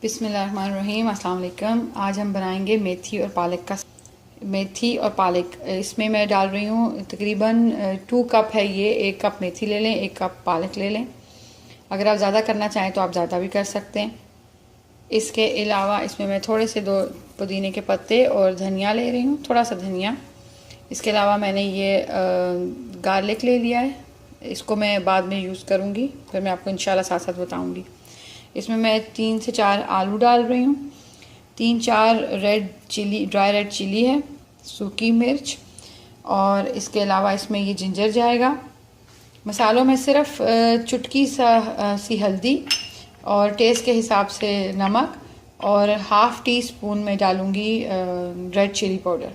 बिस्मिल्लाहिर्रहमानिर्रहीम, अस्सलाम वालेकुम। आज हम बनाएंगे मेथी और पालक का। मेथी और पालक, इसमें मैं डाल रही हूँ तकरीबन 2 कप है ये। 1 कप मेथी ले लें, 1 कप पालक ले लें। अगर आप ज़्यादा करना चाहें तो आप ज़्यादा भी कर सकते हैं। इसके अलावा इसमें मैं थोड़े से 2 पुदीने के पत्ते और धनिया ले रही हूँ, थोड़ा सा धनिया। इसके अलावा मैंने ये गार्लिक ले लिया है, इसको मैं बाद में यूज़ करूँगी, फिर मैं आपको इंशाल्लाह साथ साथ बताऊँगी। इसमें मैं 3 से 4 आलू डाल रही हूँ, 3-4 red chilli, dry red chilli है, सूखी मिर्च, और इसके अलावा इसमें ये जिंजर जाएगा। मसालों में सिर्फ चुटकी सी हल्दी और टेस्ट के हिसाब से नमक, और हाफ़ टी स्पून में डालूँगी रेड चिली पाउडर।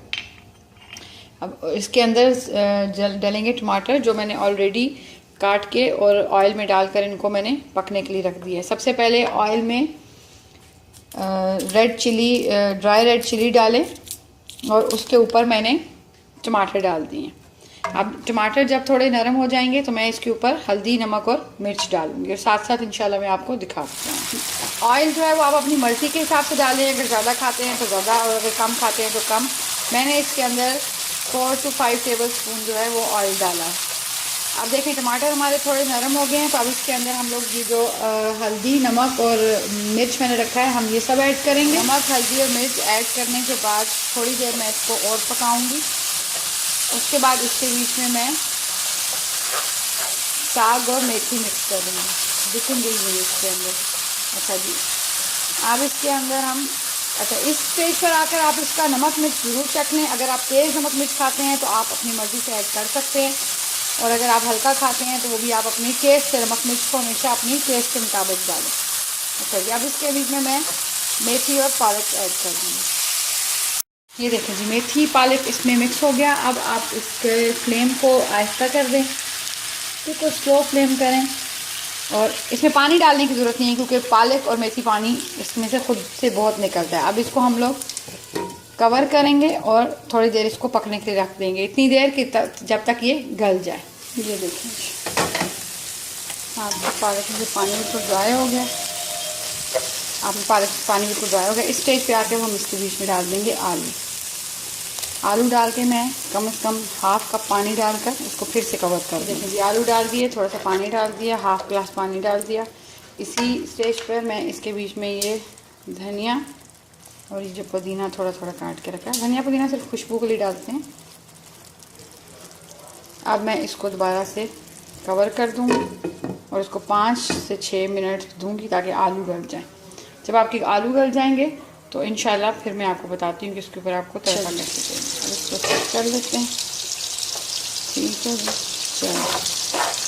अब इसके अंदर डालेंगे टमाटर, जो मैंने ऑलरेडी काट के और ऑयल में डालकर इनको मैंने पकने के लिए रख दिया है। सबसे पहले ऑयल में red chilli, dry red chilli डालें और उसके ऊपर मैंने टमाटर डाल दिए। अब टमाटर जब थोड़े नरम हो जाएंगे तो मैं इसके ऊपर हल्दी, नमक और मिर्च डालूंगी, और साथ साथ इंशाल्लाह मैं आपको दिखाती हूँ। ऑयल जो है वो आप अपनी मर्ज़ी के हिसाब से डालें, अगर ज़्यादा खाते हैं तो ज़्यादा, और अगर कम खाते हैं तो कम। मैंने इसके अंदर 4 से 5 टेबल स्पून जो है वो ऑयल डाला है। अब देखें टमाटर हमारे थोड़े नरम हो गए हैं, तो अब इसके अंदर हम लोग ये जो हल्दी, नमक और मिर्च मैंने रखा है, हम ये सब ऐड करेंगे। नमक, हल्दी और मिर्च ऐड करने के बाद थोड़ी देर मैं इसको और पकाऊंगी। उसके बाद इसके बीच में मैं साग और मेथी मिक्स कर दूँगी, दिखेंगे ये इसके अंदर। अच्छा जी, अब इसके अंदर हम, अच्छा इस स्टेज पर आकर आप इसका नमक मिर्च ज़रूर चख लें। अगर आप तेज़ नमक मिर्च खाते हैं तो आप अपनी मर्ज़ी से ऐड कर सकते हैं, और अगर आप हल्का खाते हैं तो वो भी आप अपनी टेस्ट से, नमक मिर्च को हमेशा अपनी टेस्ट के मुताबिक डालें। अच्छा जी, अब इसके बीच में मैं मेथी और पालक ऐड कर दूँगी। ये देखें जी, मेथी पालक इसमें मिक्स हो गया। अब आप इसके फ्लेम को आहिस्ता कर दें, इसको स्लो फ्लेम करें, और इसमें पानी डालने की ज़रूरत नहीं है क्योंकि पालक और मेथी पानी इसमें से खुद से बहुत निकलता है। अब इसको हम लोग कवर करेंगे और थोड़ी देर इसको पकने के लिए रख देंगे, इतनी देर कि जब तक ये गल जाए। ये देखिए आपका पालक में पानी बिल्कुल ड्राई हो गया, आपका पालक पानी बिल्कुल ड्राई हो गया। इस स्टेज पे आके हम इसके बीच में डाल देंगे आलू डाल के मैं कम से कम हाफ़ कप पानी डालकर इसको फिर से कवर कर दें। देखिए जी, आलू डाल दिए, थोड़ा सा पानी डाल दिया, हाफ़ गिलास पानी डाल दिया। इसी स्टेज पर मैं इसके बीच में ये धनिया और ये जो पुदीना थोड़ा थोड़ा काट के रखा है, धनिया पुदीना सिर्फ खुशबू के लिए डालते हैं। अब मैं इसको दोबारा से कवर कर दूँगी और इसको 5 से 6 मिनट दूँगी ताकि आलू गल जाएं। जब आपके आलू गल जाएंगे तो इंशाल्लाह फिर मैं आपको बताती हूँ कि इसके ऊपर आपको तड़का कैसे देना। अब इसको चेक कर लेते हैं। ठीक है जी, चलो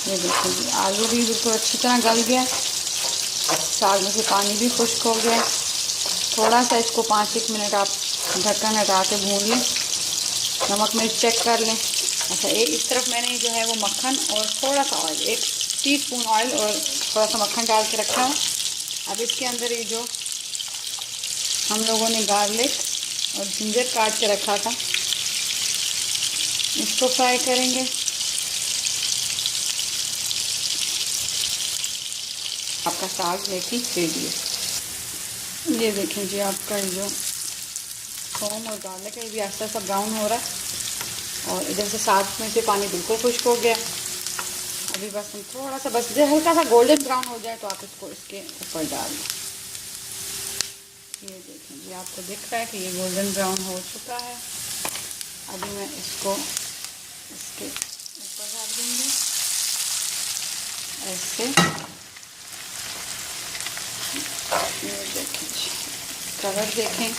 ये देखिए जी, आलू भी बिल्कुल अच्छी तरह गल गया, साग में से पानी भी खुश्क हो गया। थोड़ा सा इसको 5-1 मिनट आप ढक्कन हटा के भून लें, नमक मिर्च चेक कर लें। अच्छा, इस तरफ मैंने जो है वो मक्खन और थोड़ा सा ऑयल, 1 टीस्पून ऑयल और थोड़ा सा मक्खन डाल के रखा है। अब इसके अंदर ये जो हम लोगों ने गार्लिक और जिंजर काट के रखा था, इसको फ्राई करेंगे। आपका साग मेथी रेडी है। ये देखें जी, आपका जो थोम और गार्लिक है ये भी आस्ता आस्ता ब्राउन हो रहा है, और इधर से साग में से पानी बिल्कुल खुश्क हो गया। अभी बस हम थोड़ा सा, बस हल्का सा गोल्डन ब्राउन हो जाए तो आप इसको इसके ऊपर डाल दें। ये देखें जी, आपको दिख रहा है कि ये गोल्डन ब्राउन हो चुका है। अभी मैं इसको इसके ऊपर डाल दूँगी ऐसे। ये देखें जी, कलर देखें,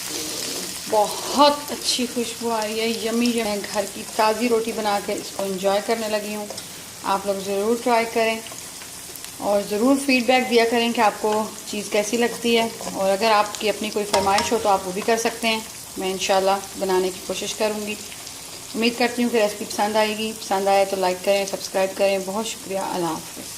बहुत अच्छी खुशबू आ रही है, यमी। मैं घर की ताज़ी रोटी बना के इसको एंजॉय करने लगी हूँ। आप लोग ज़रूर ट्राई करें और ज़रूर फीडबैक दिया करें कि आपको चीज़ कैसी लगती है, और अगर आपकी अपनी कोई फरमाइश हो तो आप वो भी कर सकते हैं। मैं इंशाल्लाह बनाने की कोशिश करूँगी। उम्मीद करती हूँ कि रेसिपी पसंद आएगी। पसंद आए तो लाइक करें, सब्सक्राइब करें। बहुत शुक्रिया। अल्लाह हाफ़िज़।